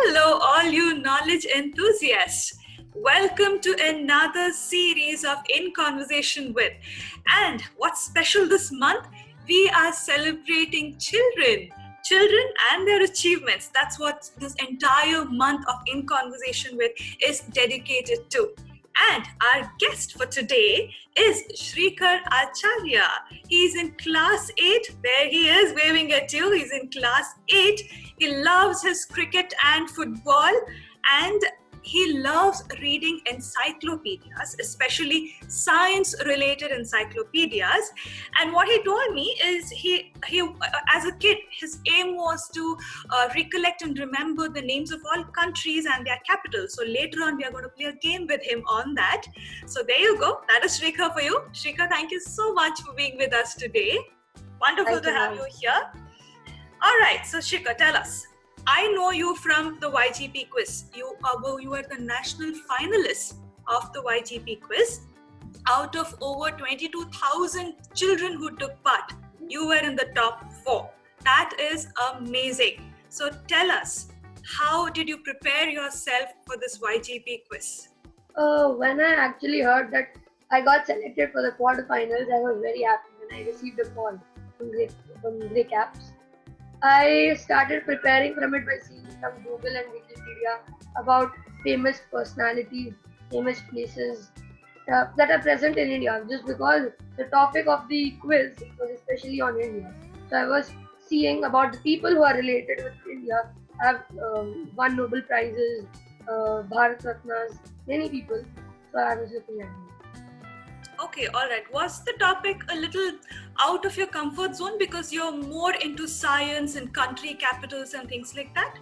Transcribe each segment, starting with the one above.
Hello, all you knowledge enthusiasts. Welcome to another series of In Conversation With. And what's special this month? We are celebrating children. Children and their achievements. That's what this entire month of In Conversation With is dedicated to. And our guest for today is Shrikar Acharya. He's in class 8. There he is, waving at you. He's in class 8. He loves his cricket and football, and he loves reading encyclopedias, especially science-related encyclopedias. And what he told me is he as a kid, his aim was to recollect and remember the names of all countries and their capitals. So later on, we are going to play a game with him on that. So there you go. That is Shrikar for you. Shrikar, thank you so much for being with us today. Wonderful to have you here. All right. So Shrikar, tell us. I know you from the YGP quiz. You were the national finalist of the YGP quiz. Out of over 22,000 children who took part, you were in the top 4. That is amazing. So tell us, how did you prepare yourself for this YGP quiz? When I actually heard that I got selected for the quarterfinals, I was very happy when I received a call from Grey Caps. I started preparing from it by seeing from Google and Wikipedia about famous personalities, famous places that are present in India, just because the topic of the quiz was especially on India. So I was seeing about the people who are related with India, have won Nobel Prizes, Bharat Ratnas, many people. So I was looking at them. Okay, all right. Was the topic a little out of your comfort zone because you're more into science and country capitals and things like that?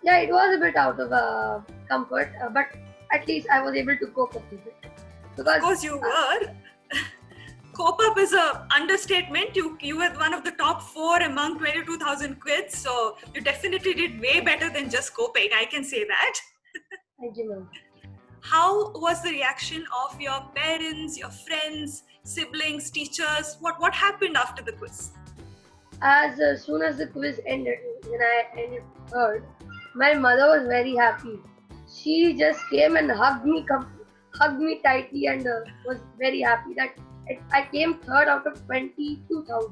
Yeah, it was a bit out of comfort, but at least I was able to cope up with it. Because, of course you were. Cope up is an understatement. You were one of the top 4 among 22,000 quiz, so you definitely did way better than just coping. I can say that. Thank you, ma'am. How was the reaction of your parents, your friends, siblings, teachers? What happened after the quiz? As soon as the quiz ended, when I heard, my mother was very happy. She just came and hugged me tightly, and was very happy that I came third out of 22,000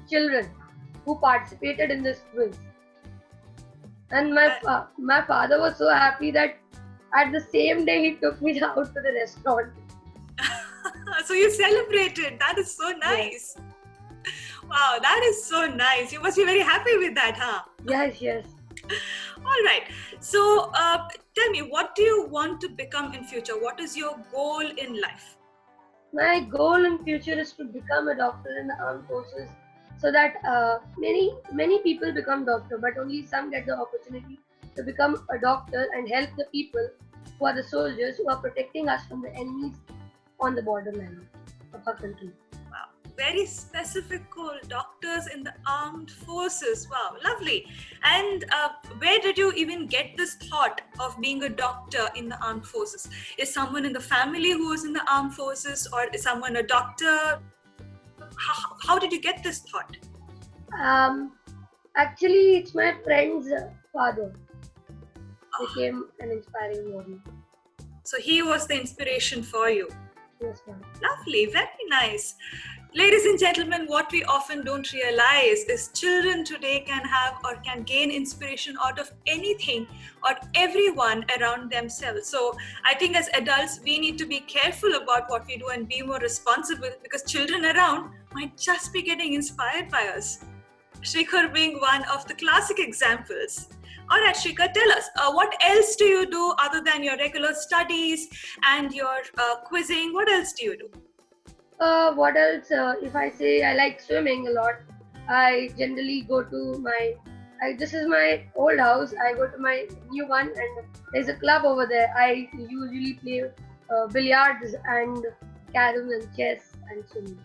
children who participated in this quiz. And my father was so happy that at the same day he took me out to the restaurant. So you celebrated. That is so nice. Yes. Wow, that is so nice. You must be very happy with that, huh? Yes. All right. So tell me, what do you want to become in future? What is your goal in life? My goal in future is to become a doctor in the armed forces, so that many people become doctor, but only some get the opportunity to become a doctor and help the people who are the soldiers who are protecting us from the enemies on the borderline of our country. Wow, very specific goal. Doctors in the armed forces. Wow, lovely. And where did you even get this thought of being a doctor in the armed forces? Is someone in the family who is in the armed forces, or is someone a doctor? How did you get this thought? Actually, it's my friend's father. Became an inspiring model. So he was the inspiration for you. Yes, ma'am. Lovely, very nice. Ladies and gentlemen, what we often don't realize is children today can gain inspiration out of anything or everyone around themselves. So I think as adults, we need to be careful about what we do and be more responsible, because children around might just be getting inspired by us. Shrikar being one of the classic examples. All right, Shrikar, tell us, what else do you do other than your regular studies and your quizzing? What else do you do? What else? If I say I like swimming a lot, I generally go to this is my old house. I go to my new one, and there's a club over there. I usually play billiards and carom and chess and swimming.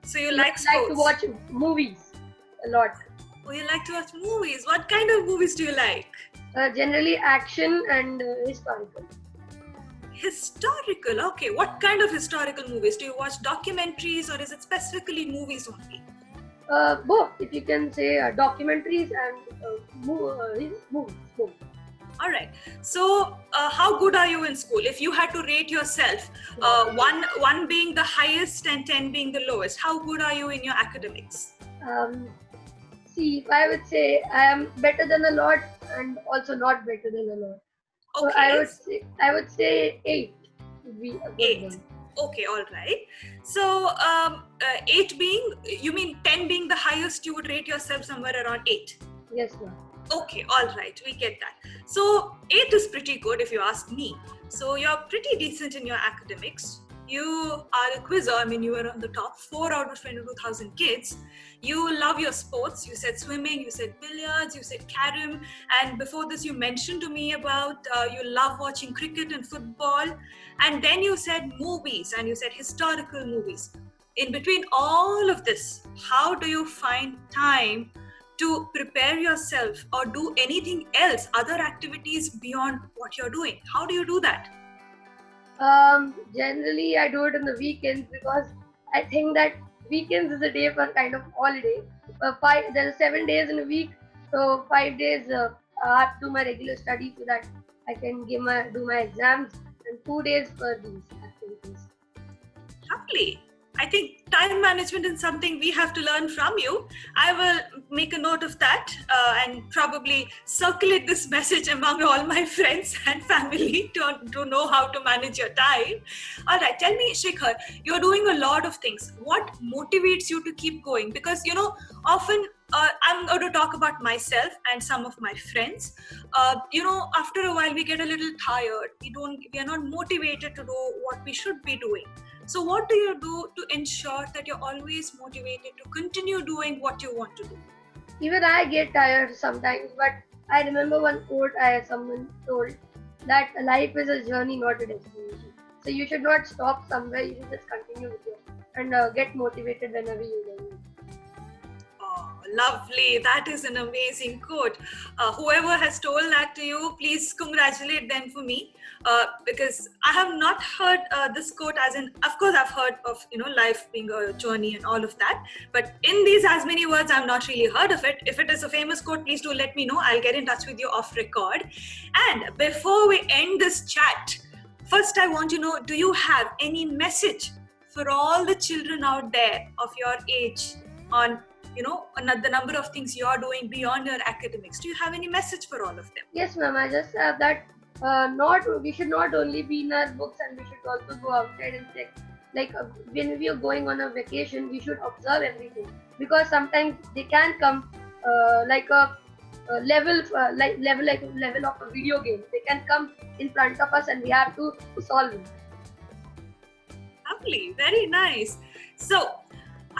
So you like sports? I like to watch movies a lot. Oh, you like to watch movies. What kind of movies do you like? Generally action and historical. Historical, okay. What kind of historical movies? Do you watch documentaries, or is it specifically movies only? Both, if you can say documentaries and movies. All right. So, how good are you in school? If you had to rate yourself, one being the highest and 10 being the lowest, how good are you in your academics? Um, See, I would say I am better than a lot and also not better than a lot. So Okay, I would say 8 would be a good 8. one. Okay, all right. So, 8 being, you mean 10 being the highest, you would rate yourself somewhere around 8. Yes, ma'am. Okay, all right, we get that. So 8 is pretty good if you ask me. So you're pretty decent in your academics. You are a quizzer. I mean, you were on the top 4 out of 22,000 kids. You love your sports. You said swimming, you said billiards, you said carom. And before this, you mentioned to me about you love watching cricket and football. And then you said movies and you said historical movies. In between all of this, how do you find time to prepare yourself or do anything else, other activities beyond what you're doing? How do you do that? Generally, I do it on the weekends because I think that weekends is a day for kind of holiday. There's 7 days in a week, so 5 days I have to do my regular study so that I can do my exams, and 2 days for these activities. Lovely. I think time management is something we have to learn from you. I will make a note of that and probably circulate this message among all my friends and family to know how to manage your time. All right, tell me, Shikhar, you're doing a lot of things. What motivates you to keep going? Because, often I'm going to talk about myself and some of my friends. After a while, we get a little tired. We are not motivated to do what we should be doing. So what do you do to ensure that you're always motivated to continue doing what you want to do? Even I get tired sometimes, but I remember one quote someone told that life is a journey, not a destination. So you should not stop somewhere. You should just continue with it and get motivated whenever you can. Oh, lovely. That is an amazing quote. Whoever has told that to you, please congratulate them for me. Because I have not heard this quote of course I've heard of, life being a journey and all of that. But in these as many words, I've not really heard of it. If it is a famous quote, please do let me know. I'll get in touch with you off record. And before we end this chat, first I want to know, do you have any message for all the children out there of your age on the number of things you're doing beyond your academics? Do you have any message for all of them? Yes, ma'am. I just have that. We should not only be in our books, and we should also go outside and check. Like when we are going on a vacation, we should observe everything, because sometimes they can come like a level of a video game. They can come in front of us, and we have to solve it. Lovely, very nice. So,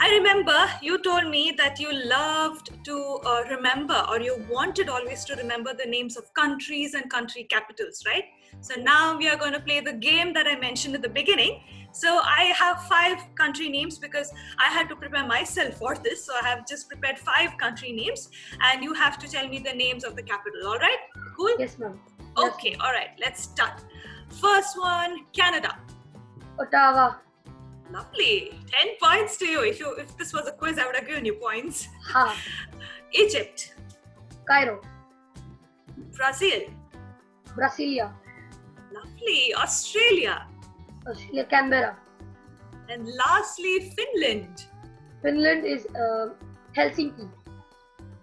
I remember you told me that you loved to remember, or you wanted always to remember the names of countries and country capitals, right? So now we are going to play the game that I mentioned at the beginning. So I have 5 country names because I had to prepare myself for this. So I have just prepared 5 country names and you have to tell me the names of the capital, all right? Cool? Yes, ma'am. Okay, all right, let's start. First one, Canada. Ottawa. Lovely. 10 points to you. If this was a quiz, I would have given you points. Ha. Egypt. Cairo. Brazil. Brasilia. Lovely. Australia. Canberra. And lastly, Finland. Finland is Helsinki.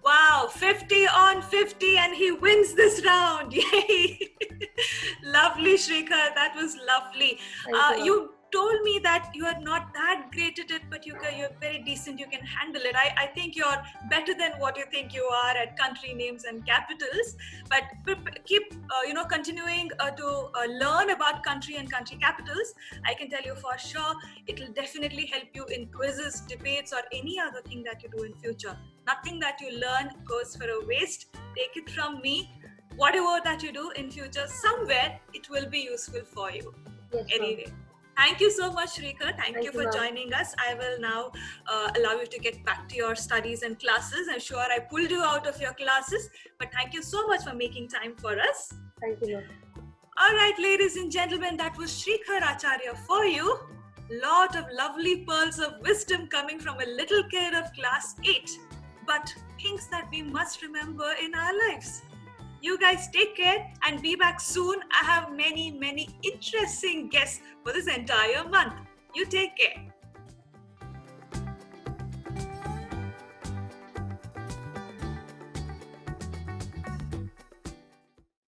Wow, 50 on 50 and he wins this round. Yay. Lovely, Shrikar. That was lovely. You told me that you are not that great at it, but you're very decent. You can handle it. I think you're better than what you think you are at country names and capitals. But keep, continuing to learn about country and country capitals. I can tell you for sure, it will definitely help you in quizzes, debates, or any other thing that you do in future. Nothing that you learn goes for a waste. Take it from me. Whatever that you do in future, somewhere it will be useful for you. Yes, anyway. Thank you so much, Shrikar. Thank you for ma'am. joining us. I will now allow you to get back to your studies and classes. I'm sure I pulled you out of your classes, but thank you so much for making time for us. Thank you, ma'am. All right, ladies and gentlemen, that was Shrikar Acharya for you. Lot of lovely pearls of wisdom coming from a little kid of class 8, but things that we must remember in our lives. You guys take care and be back soon. I have many interesting guests for this entire month. You take care.